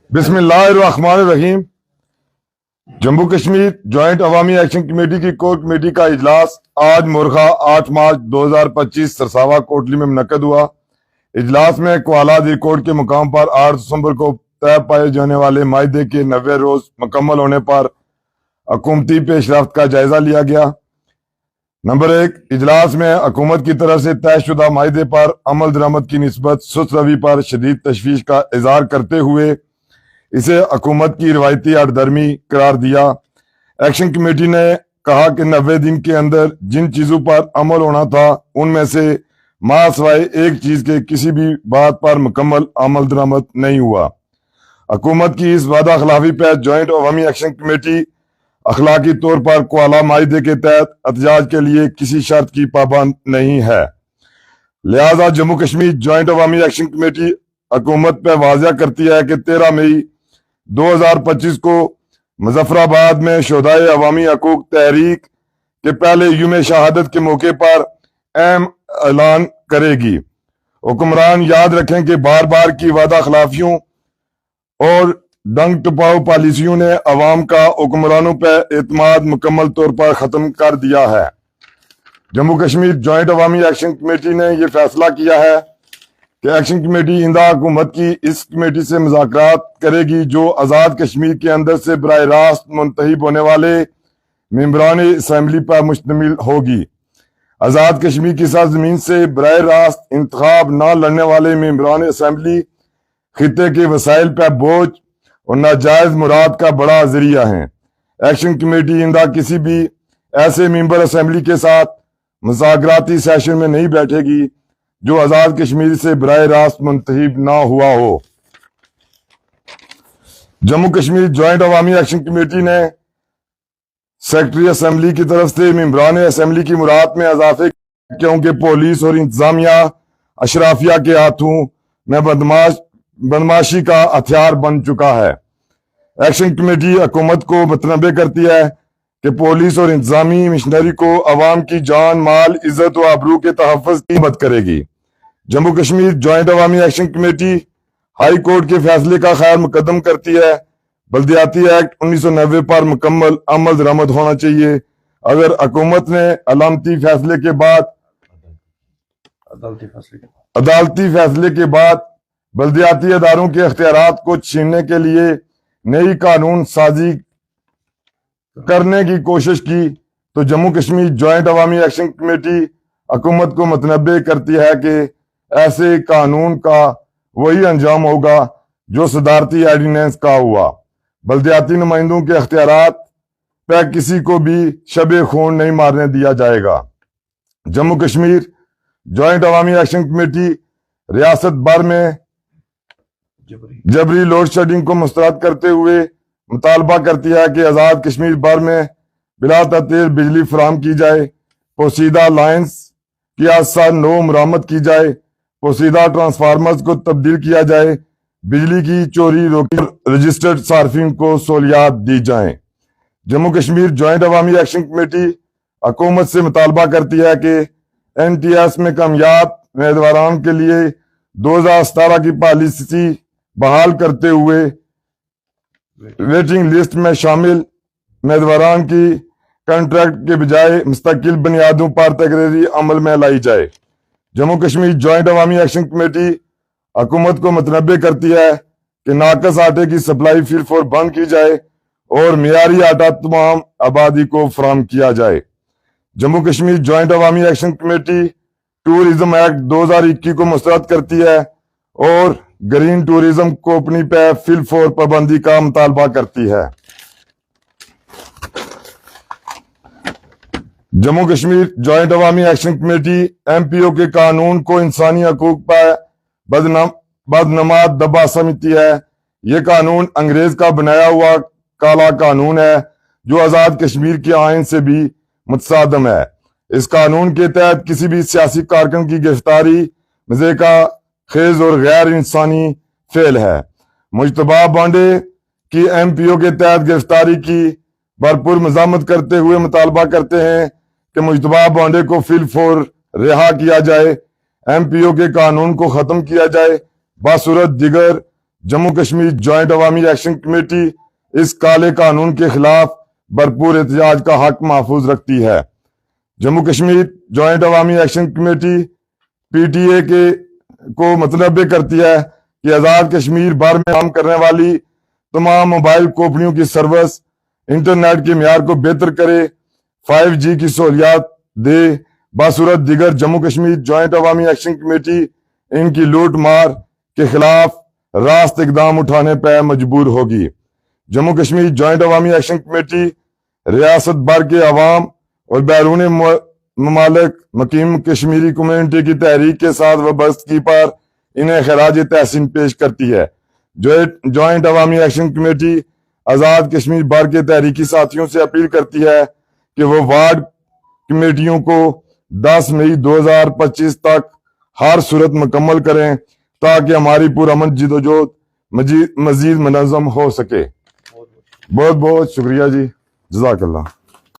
بسم اللہ الرحمن الرحیم۔ جموں کشمیر جوائنٹ عوامی ایکشن کمیٹی کی کور کمیٹی کا اجلاس آج مرخہ 8 مارچ 2025 سرساوا کوٹلی میں منعقد ہوا۔ اجلاس میں کوالا ہائی کورٹ کے مقام پر 8 دسمبر کو طے پائے جانے والے معاہدے کے 90 روز مکمل ہونے پر حکومتی پیش رفت کا جائزہ لیا گیا۔ نمبر 1، اجلاس میں حکومت کی طرف سے طے شدہ معاہدے پر عمل درآمد کی نسبت سست روی پر شدید تشویش کا اظہار کرتے ہوئے اسے حکومت کی روایتی ہٹ درمی قرار دیا۔ ایکشن کمیٹی نے کہا کہ 90 دن کے اندر جن چیزوں پر عمل ہونا تھا ان میں سے ماں سوائے ایک چیز کے کسی بھی بات پر مکمل عمل درآمد نہیں ہوا۔ حکومت کی اس وعدہ خلافی پہ جوائنٹ عوامی ایکشن کمیٹی اخلاقی طور پر کوالا معاہدے کے تحت احتجاج کے لیے کسی شرط کی پابند نہیں ہے، لہذا جموں کشمیر جوائنٹ عوامی ایکشن کمیٹی حکومت پہ واضح کرتی ہے کہ 13 مئی 2025 کو مظفر آباد میں شہدائے عوامی حقوق تحریک کے پہلے یوم شہادت کے موقع پر اہم اعلان کرے گی۔ حکمران یاد رکھیں کہ بار بار کی وعدہ خلافیوں اور ڈنگ ٹپاؤ پالیسیوں نے عوام کا حکمرانوں پہ اعتماد مکمل طور پر ختم کر دیا ہے۔ جموں کشمیر جوائنٹ عوامی ایکشن کمیٹی نے یہ فیصلہ کیا ہے کہ ایکشن کمیٹی آئندہ حکومت کی اس کمیٹی سے مذاکرات کرے گی جو آزاد کشمیر کے اندر سے براہ راست منتخب ہونے والے ممبران اسمبلی پر مشتمل ہوگی۔ آزاد کشمیر کی سرزمین سے براہ راست انتخاب نہ لڑنے والے ممبران اسمبلی خطے کے وسائل پر بوجھ اور ناجائز مراد کا بڑا ذریعہ ہیں۔ ایکشن کمیٹی آئندہ کسی بھی ایسے ممبر اسمبلی کے ساتھ مذاکراتی سیشن میں نہیں بیٹھے گی جو آزاد کشمیر سے براہ راست منتخب نہ ہوا ہو۔ جموں کشمیر جوائنٹ عوامی ایکشن کمیٹی نے سیکرٹری اسمبلی کی طرف سے ممبران اسمبلی کی مراعات میں اضافے کیونکہ پولیس اور انتظامیہ اشرافیہ کے ہاتھوں میں بدماشی کا ہتھیار بن چکا ہے۔ ایکشن کمیٹی حکومت کو متنبہ کرتی ہے کہ پولیس اور انتظامی مشنری کو عوام کی جان، مال، عزت و آبرو کے تحفظ کی مدد کرے گی۔ جموں کشمیر جوائنٹ عوامی ایکشن کمیٹی ہائی کورٹ کے فیصلے کا خیر مقدم کرتی ہے۔ بلدیاتی ایکٹ 1990 پر مکمل عمل درآمد ہونا چاہیے۔ اگر حکومت نے عدالتی فیصلے کے بعد بلدیاتی اداروں کے اختیارات کو چھیننے کے لیے نئی قانون سازی کرنے کی کوشش کی تو جموں کشمیر جوائنٹ عوامی ایکشن کمیٹی حکومت کو متنبہ کرتی ہے کہ ایسے قانون کا وہی انجام ہوگا جو صدارتی آرڈیننس کا ہوا۔ بلدیاتی نمائندوں کے اختیارات پہ کسی کو بھی شب خون نہیں مارنے دیا جائے گا۔ جموں کشمیر جوائنٹ عوامی ایکشن کمیٹی ریاست بھر میں جبری لوڈ شیڈنگ کو مسترد کرتے ہوئے مطالبہ کرتی ہے کہ آزاد کشمیر بھر میں بلا تعطیل بجلی فراہم کی جائے، پوشیدہ لائنز کی حادثہ نو مرمت کی جائے، پوشیدہ ٹرانسفارمرز کو تبدیل کیا جائے، بجلی کی چوری روکی، رجسٹرڈ صارفین کو سہولیات دی جائیں۔ جموں کشمیر جوائنٹ عوامی ایکشن کمیٹی حکومت سے مطالبہ کرتی ہے کہ NTS میں کامیاب امیدواران کے لیے 2017 کی پالیسی بحال کرتے ہوئے ویٹنگ لسٹ میں شامل امیدواران کی کنٹریکٹ کے بجائے مستقل بنیادوں پر تقرری عمل میں لائی جائے۔ جموں کشمیر جوائنٹ عوامی ایکشن کمیٹی حکومت کو متنبہ کرتی ہے کہ ناقص آٹے کی سپلائی فی الفور بند کی جائے اور معیاری آٹا تمام آبادی کو فراہم کیا جائے۔ جموں کشمیر جوائنٹ عوامی ایکشن کمیٹی ٹورزم ایکٹ 2021 کو مسترد کرتی ہے اور گرین ٹورزم کمپنی پہ فی الفور پابندی کا مطالبہ کرتی ہے۔ جموں کشمیر جوائنٹ عوامی ایکشن کمیٹی MPO کے قانون کو انسانی حقوق پر بدنماد دبا سمجھتی ہے۔ یہ قانون انگریز کا بنایا ہوا کالا قانون ہے جو آزاد کشمیر کے آئین سے بھی متصادم ہے۔ اس قانون کے تحت کسی بھی سیاسی کارکن کی گرفتاری مضحکہ خیز اور غیر انسانی فعل ہے۔ مجتبیٰ بانڈے کی MPO کے تحت گرفتاری کی بھرپور مذمت کرتے ہوئے مطالبہ کرتے ہیں کہ مجتبیٰ بانڈے کو فی الفور رہا کیا جائے، MPO کے قانون کو ختم کیا جائے، بصورت دیگر جموں کشمیر جوائنٹ عوامی ایکشن کمیٹی اس کالے قانون کے خلاف بھرپور احتجاج کا حق محفوظ رکھتی ہے۔ جموں کشمیر جوائنٹ عوامی action committee P T A کو مطلب کرتی ہے کہ آزاد کشمیر بھر میں کام کرنے والی تمام موبائل کمپنیوں کی سروس انٹرنیٹ کے معیار کو بہتر کرے، 5G کی سہولیات دے۔ بصورت دیگر جموں کشمیر جوائنٹ عوامی ایکشن کمیٹی ان کی لوٹ مار کے خلاف راست اقدام اٹھانے پہ مجبور ہوگی۔ جموں کشمیر جوائنٹ عوامی ایکشن کمیٹی ریاست بھر کے عوام اور بیرون ممالک مقیم کشمیری کمیونٹی کی تحریک کے ساتھ وابستگی پر انہیں خراج تحسین پیش کرتی ہے۔ جوائنٹ عوامی ایکشن کمیٹی آزاد کشمیر بھر کے تحریکی ساتھیوں سے اپیل کرتی ہے کہ وہ وارڈ کمیٹیوں کو 10 مئی 2025 تک ہر صورت مکمل کریں تاکہ ہماری پرامن جدوجہد مزید منظم ہو سکے۔ بہت بہت شکریہ جی، جزاک اللہ۔